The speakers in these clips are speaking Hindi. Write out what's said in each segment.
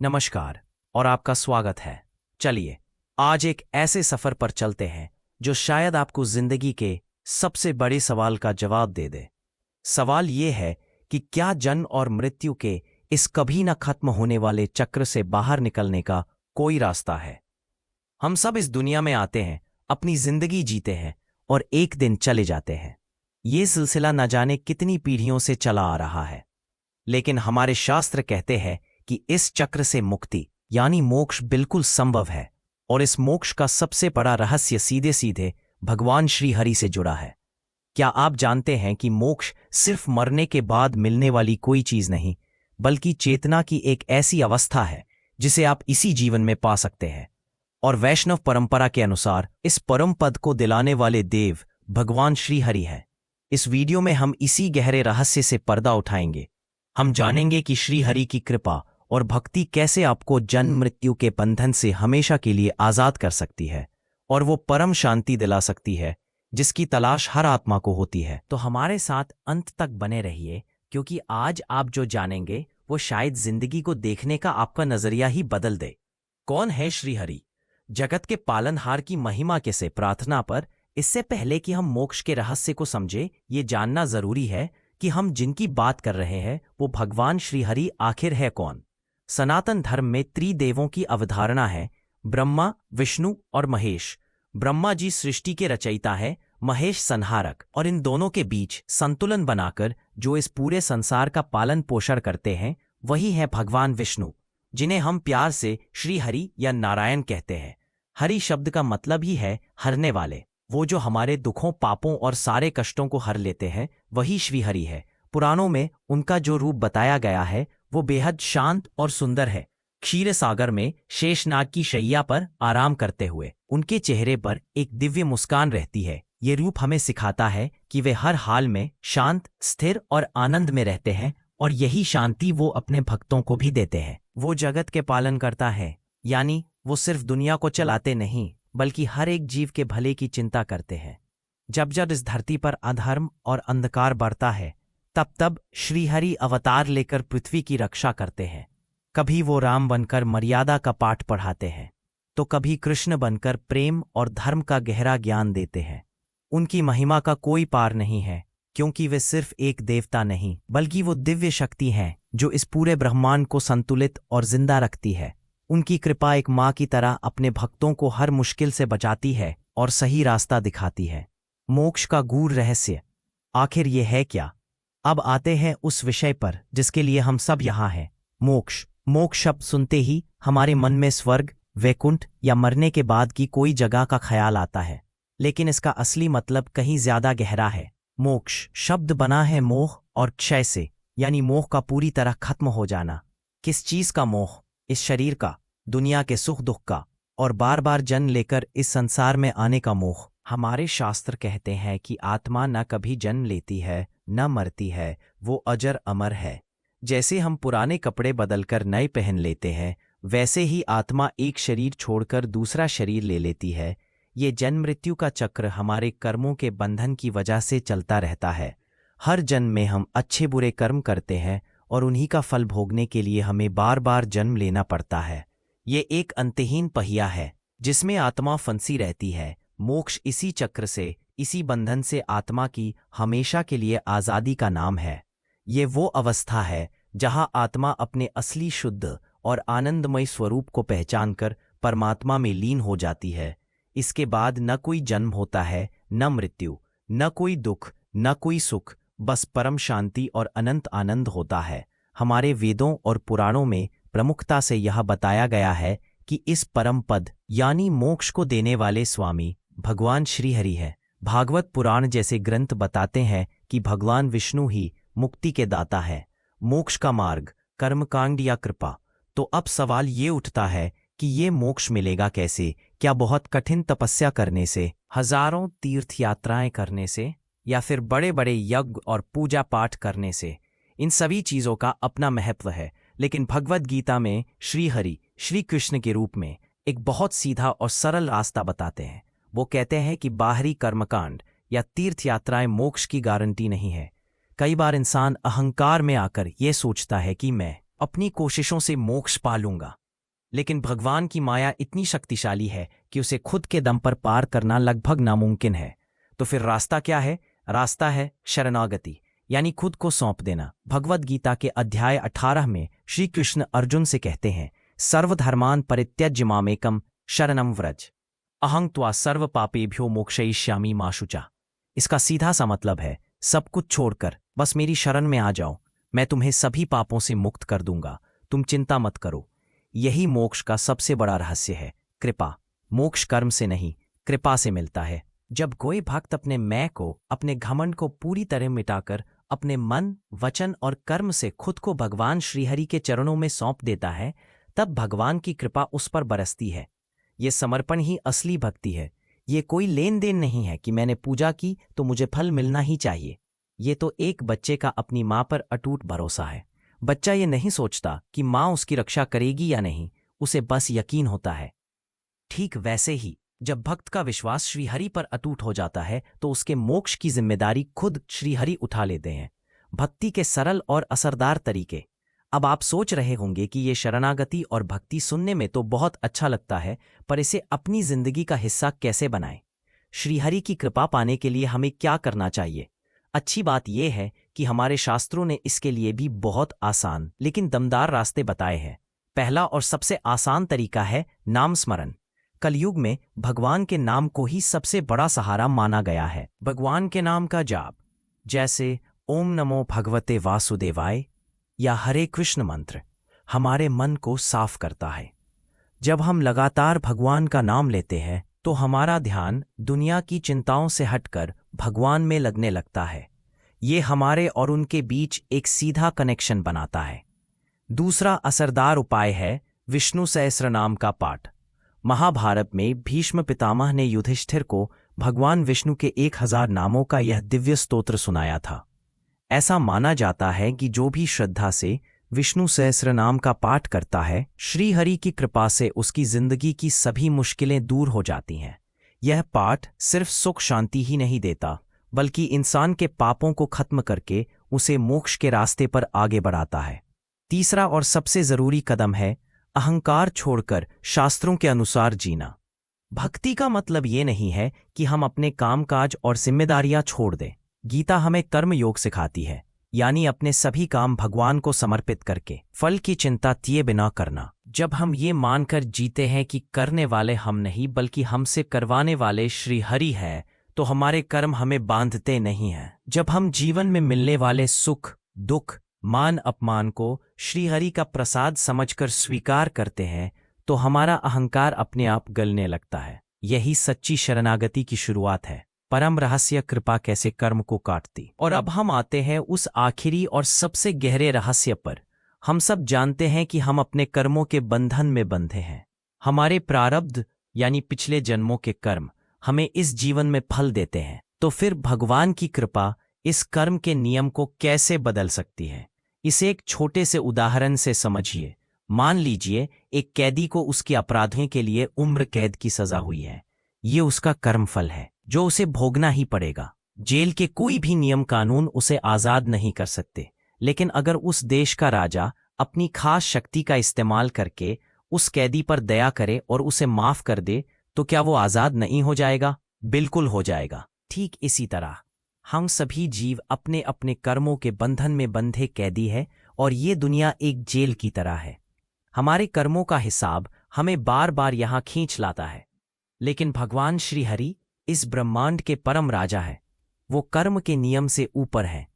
नमस्कार और आपका स्वागत है। चलिए आज एक ऐसे सफर पर चलते हैं जो शायद आपको जिंदगी के सबसे बड़े सवाल का जवाब दे दे। सवाल ये है कि क्या जन्म और मृत्यु के इस कभी न खत्म होने वाले चक्र से बाहर निकलने का कोई रास्ता है। हम सब इस दुनिया में आते हैं, अपनी जिंदगी जीते हैं और एक दिन चले जाते हैं। ये सिलसिला न जाने कितनी पीढ़ियों से चला आ रहा है, लेकिन हमारे शास्त्र कहते हैं कि इस चक्र से मुक्ति यानी मोक्ष बिल्कुल संभव है। और इस मोक्ष का सबसे बड़ा रहस्य सीधे सीधे भगवान श्री हरि से जुड़ा है। क्या आप जानते हैं कि मोक्ष सिर्फ मरने के बाद मिलने वाली कोई चीज नहीं, बल्कि चेतना की एक ऐसी अवस्था है जिसे आप इसी जीवन में पा सकते हैं। और वैष्णव परंपरा के अनुसार इस परम पद को दिलाने वाले देव भगवान श्री हरि है। इस वीडियो में हम इसी गहरे रहस्य से पर्दा उठाएंगे। हम जानेंगे कि श्री हरि की कृपा और भक्ति कैसे आपको जन्म मृत्यु के बंधन से हमेशा के लिए आजाद कर सकती है और वो परम शांति दिला सकती है जिसकी तलाश हर आत्मा को होती है। तो हमारे साथ अंत तक बने रहिए, क्योंकि आज आप जो जानेंगे वो शायद जिंदगी को देखने का आपका नजरिया ही बदल दे। कौन है श्री हरि? जगत के पालनहार की महिमा कैसे प्रार्थना पर इससे पहले कि हम मोक्ष के रहस्य को समझे, ये जानना जरूरी है कि हम जिनकी बात कर रहे हैं वो भगवान श्री हरि आखिर है कौन। सनातन धर्म में त्रिदेवों की अवधारणा है, ब्रह्मा, विष्णु और महेश। ब्रह्मा जी सृष्टि के रचयिता है, महेश संहारक, और इन दोनों के बीच संतुलन बनाकर जो इस पूरे संसार का पालन पोषण करते हैं वही है भगवान विष्णु, जिन्हें हम प्यार से श्री हरि या नारायण कहते हैं। हरि शब्द का मतलब ही है हरने वाले। वो जो हमारे दुखों, पापों और सारे कष्टों को हर लेते हैं वही श्री हरि है। पुराणों में उनका जो रूप बताया गया है वो बेहद शांत और सुंदर है। क्षीर सागर में शेषनाग की शैया पर आराम करते हुए उनके चेहरे पर एक दिव्य मुस्कान रहती है। ये रूप हमें सिखाता है कि वे हर हाल में शांत, स्थिर और आनंद में रहते हैं, और यही शांति वो अपने भक्तों को भी देते हैं। वो जगत के पालन करता है, यानी वो सिर्फ दुनिया को चलाते नहीं बल्कि हर एक जीव के भले की चिंता करते हैं। जब जब इस धरती पर अधर्म और अंधकार बढ़ता है तब तब श्रीहरि अवतार लेकर पृथ्वी की रक्षा करते हैं। कभी वो राम बनकर मर्यादा का पाठ पढ़ाते हैं, तो कभी कृष्ण बनकर प्रेम और धर्म का गहरा ज्ञान देते हैं। उनकी महिमा का कोई पार नहीं है, क्योंकि वे सिर्फ एक देवता नहीं बल्कि वो दिव्य शक्ति हैं जो इस पूरे ब्रह्मांड को संतुलित और जिंदा रखती है। उनकी कृपा एक माँ की तरह अपने भक्तों को हर मुश्किल से बचाती है और सही रास्ता दिखाती है। मोक्ष का गूढ़ रहस्य आखिर ये है क्या? अब आते हैं उस विषय पर जिसके लिए हम सब यहाँ हैं, मोक्ष। मोक्ष शब्द सुनते ही हमारे मन में स्वर्ग, वैकुंठ या मरने के बाद की कोई जगह का ख्याल आता है, लेकिन इसका असली मतलब कहीं ज्यादा गहरा है। मोक्ष शब्द बना है मोह और क्षय से, यानी मोह का पूरी तरह खत्म हो जाना। किस चीज का मोह? इस शरीर का, दुनिया के सुख दुख का, और बार बार जन्म लेकर इस संसार में आने का मोह। हमारे शास्त्र कहते हैं कि आत्मा न कभी जन्म लेती है न मरती है, वो अजर अमर है। जैसे हम पुराने कपड़े बदलकर नए पहन लेते हैं, वैसे ही आत्मा एक शरीर छोड़कर दूसरा शरीर ले लेती है। ये जन्म मृत्यु का चक्र हमारे कर्मों के बंधन की वजह से चलता रहता है। हर जन्म में हम अच्छे बुरे कर्म करते हैं और उन्हीं का फल भोगने के लिए हमें बार बार जन्म लेना पड़ता है। ये एक अंतहीन पहिया है जिसमें आत्मा फंसी रहती है। मोक्ष इसी चक्र से, इसी बंधन से आत्मा की हमेशा के लिए आज़ादी का नाम है। ये वो अवस्था है जहां आत्मा अपने असली शुद्ध और आनंदमय स्वरूप को पहचानकर परमात्मा में लीन हो जाती है। इसके बाद न कोई जन्म होता है, न मृत्यु, न कोई दुख, न कोई सुख, बस परम शांति और अनंत आनंद होता है। हमारे वेदों और पुराणों में प्रमुखता से यह बताया गया है कि इस परम पद यानी मोक्ष को देने वाले स्वामी भगवान श्री हरि है। भागवत पुराण जैसे ग्रंथ बताते हैं कि भगवान विष्णु ही मुक्ति के दाता है। मोक्ष का मार्ग, कर्मकांड या कृपा? तो अब सवाल ये उठता है कि ये मोक्ष मिलेगा कैसे? क्या बहुत कठिन तपस्या करने से, हजारों तीर्थ यात्राएं करने से, या फिर बड़े बड़े यज्ञ और पूजा पाठ करने से? इन सभी चीजों का अपना महत्व है, लेकिन भगवद गीता में श्री हरि, श्री कृष्ण के रूप में एक बहुत सीधा और सरल रास्ता बताते हैं। वो कहते हैं कि बाहरी कर्मकांड या तीर्थ यात्राएं मोक्ष की गारंटी नहीं है। कई बार इंसान अहंकार में आकर ये सोचता है कि मैं अपनी कोशिशों से मोक्ष पा लूंगा। लेकिन भगवान की माया इतनी शक्तिशाली है कि उसे खुद के दम पर पार करना लगभग नामुमकिन है। तो फिर रास्ता क्या है? रास्ता है शरणागति, यानी खुद को सौंप देना। भगवद गीता के अध्याय 18 में श्री कृष्ण अर्जुन से कहते हैं, सर्वधर्मान परित्यज्य मामेकम शरणम व्रज अहं त्वा सर्व पापेभ्यो मोक्षयिष्यामि मा शुचा। इसका सीधा सा मतलब है, सब कुछ छोड़कर बस मेरी शरण में आ जाओ, मैं तुम्हें सभी पापों से मुक्त कर दूंगा, तुम चिंता मत करो। यही मोक्ष का सबसे बड़ा रहस्य है, कृपा। मोक्ष कर्म से नहीं, कृपा से मिलता है। जब कोई भक्त अपने मैं को, अपने घमंड को पूरी तरह मिटाकर अपने मन, वचन और कर्म से खुद को भगवान श्रीहरि के चरणों में सौंप देता है, तब भगवान की कृपा उस पर बरसती है। ये समर्पण ही असली भक्ति है। ये कोई लेन देन नहीं है कि मैंने पूजा की तो मुझे फल मिलना ही चाहिए। ये तो एक बच्चे का अपनी माँ पर अटूट भरोसा है। बच्चा ये नहीं सोचता कि माँ उसकी रक्षा करेगी या नहीं, उसे बस यकीन होता है। ठीक वैसे ही जब भक्त का विश्वास श्रीहरि पर अटूट हो जाता है तो उसके मोक्ष की जिम्मेदारी खुद श्रीहरि उठा लेते हैं। भक्ति के सरल और असरदार तरीके। अब आप सोच रहे होंगे कि ये शरणागति और भक्ति सुनने में तो बहुत अच्छा लगता है, पर इसे अपनी जिंदगी का हिस्सा कैसे बनाएं? श्रीहरि की कृपा पाने के लिए हमें क्या करना चाहिए? अच्छी बात यह है कि हमारे शास्त्रों ने इसके लिए भी बहुत आसान लेकिन दमदार रास्ते बताए हैं। पहला और सबसे आसान तरीका है नाम स्मरण। कलयुग में भगवान के नाम को ही सबसे बड़ा सहारा माना गया है। भगवान के नाम का जाप, जैसे ओम नमो भगवते वासुदेवाय या हरे कृष्ण मंत्र, हमारे मन को साफ करता है। जब हम लगातार भगवान का नाम लेते हैं तो हमारा ध्यान दुनिया की चिंताओं से हटकर भगवान में लगने लगता है। ये हमारे और उनके बीच एक सीधा कनेक्शन बनाता है। दूसरा असरदार उपाय है विष्णु सहस्रनाम का पाठ। महाभारत में भीष्म पितामह ने युधिष्ठिर को भगवान विष्णु के 1000 नामों का यह दिव्य स्तोत्र सुनाया था। ऐसा माना जाता है कि जो भी श्रद्धा से विष्णु सहस्रनाम का पाठ करता है, श्रीहरि की कृपा से उसकी जिंदगी की सभी मुश्किलें दूर हो जाती हैं। यह पाठ सिर्फ सुख शांति ही नहीं देता, बल्कि इंसान के पापों को खत्म करके उसे मोक्ष के रास्ते पर आगे बढ़ाता है। तीसरा और सबसे जरूरी कदम है अहंकार छोड़कर शास्त्रों के अनुसार जीना। भक्ति का मतलब ये नहीं है कि हम अपने कामकाज और जिम्मेदारियां छोड़ दें। गीता हमें कर्म योग सिखाती है, यानी अपने सभी काम भगवान को समर्पित करके फल की चिंता किए बिना करना। जब हम ये मानकर जीते हैं कि करने वाले हम नहीं बल्कि हमसे करवाने वाले श्रीहरि है, तो हमारे कर्म हमें बांधते नहीं हैं। जब हम जीवन में मिलने वाले सुख, दुख, मान अपमान को श्रीहरि का प्रसाद समझकर स्वीकार करते हैं, तो हमारा अहंकार अपने आप गलने लगता है। यही सच्ची शरणागति की शुरुआत है। परम रहस्य कृपा कैसे कर्म को काटती। और अब हम आते हैं उस आखिरी और सबसे गहरे रहस्य पर। हम सब जानते हैं कि हम अपने कर्मों के बंधन में बंधे हैं। हमारे प्रारब्ध यानी पिछले जन्मों के कर्म हमें इस जीवन में फल देते हैं। तो फिर भगवान की कृपा इस कर्म के नियम को कैसे बदल सकती है? इसे एक छोटे से उदाहरण से समझिए। मान लीजिए एक कैदी को उसके अपराधों के लिए उम्र कैद की सजा हुई है। ये उसका कर्मफल है जो उसे भोगना ही पड़ेगा। जेल के कोई भी नियम कानून उसे आजाद नहीं कर सकते। लेकिन अगर उस देश का राजा अपनी खास शक्ति का इस्तेमाल करके उस कैदी पर दया करे और उसे माफ कर दे, तो क्या वो आजाद नहीं हो जाएगा? बिल्कुल हो जाएगा। ठीक इसी तरह हम सभी जीव अपने अपने कर्मों के बंधन में बंधे कैदी है और ये दुनिया एक जेल की तरह है। हमारे कर्मों का हिसाब हमें बार बार यहाँ खींच लाता है। लेकिन भगवान श्रीहरि इस ब्रह्मांड के परम राजा है। वो कर्म के नियम से ऊपर है।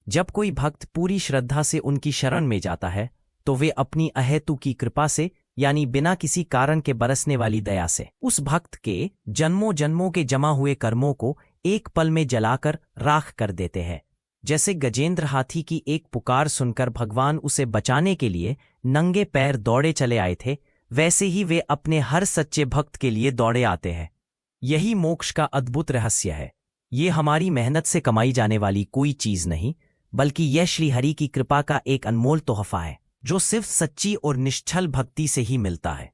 जब कोई भक्त पूरी श्रद्धा से उनकी शरण में जाता है, तो वे अपनी अहेतु की कृपा से, यानी बिना किसी कारण के बरसने वाली दया से, उस भक्त के जन्मों जन्मों के जमा हुए कर्मों को एक पल में जलाकर राख कर देते हैं। जैसे गजेंद्र हाथी की एक पुकार सुनकर भगवान उसे बचाने के लिए नंगे पैर दौड़े चले आए थे, वैसे ही वे अपने हर सच्चे भक्त के लिए दौड़े आते हैं। यही मोक्ष का अद्भुत रहस्य है। ये हमारी मेहनत से कमाई जाने वाली कोई चीज नहीं, बल्कि यह श्रीहरि की कृपा का एक अनमोल तोहफा है, जो सिर्फ सच्ची और निश्चल भक्ति से ही मिलता है।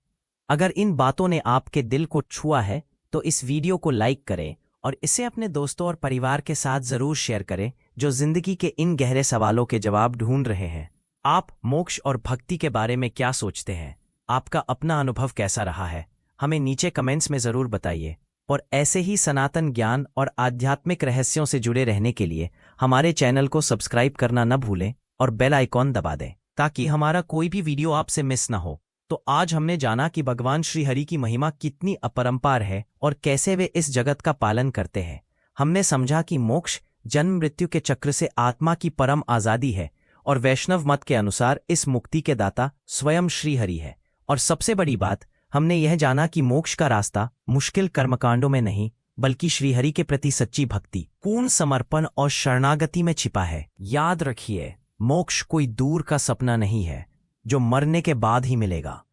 अगर इन बातों ने आपके दिल को छुआ है तो इस वीडियो को लाइक करें और इसे अपने दोस्तों और परिवार के साथ जरूर शेयर करें, जो जिंदगी के इन गहरे सवालों के जवाब ढूंढ रहे हैं। आप मोक्ष और भक्ति के बारे में क्या सोचते हैं? आपका अपना अनुभव कैसा रहा है? हमें नीचे कमेंट्स में जरूर बताइए। और ऐसे ही सनातन ज्ञान और आध्यात्मिक रहस्यों से जुड़े रहने के लिए हमारे चैनल को सब्सक्राइब करना न भूलें और बेल आइकॉन दबा दें ताकि हमारा कोई भी वीडियो आपसे मिस न हो। तो आज हमने जाना कि भगवान श्री हरि की महिमा कितनी अपरंपार है और कैसे वे इस जगत का पालन करते हैं। हमने समझा कि मोक्ष जन्म मृत्यु के चक्र से आत्मा की परम आजादी है और वैष्णव मत के अनुसार इस मुक्ति के दाता स्वयं श्री हरि है। और सबसे बड़ी बात, हमने यह जाना कि मोक्ष का रास्ता मुश्किल कर्मकांडों में नहीं बल्कि श्रीहरि के प्रति सच्ची भक्ति, पूर्ण समर्पण और शरणागति में छिपा है। याद रखिए, मोक्ष कोई दूर का सपना नहीं है जो मरने के बाद ही मिलेगा।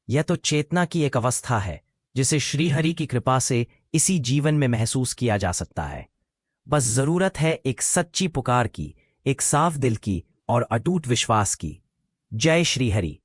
यह तो चेतना की एक अवस्था है जिसे श्रीहरि की कृपा से इसी जीवन में महसूस किया जा सकता है। बस जरूरत है एक सच्ची पुकार की, एक साफ दिल की और अटूट विश्वास की। जय श्रीहरि।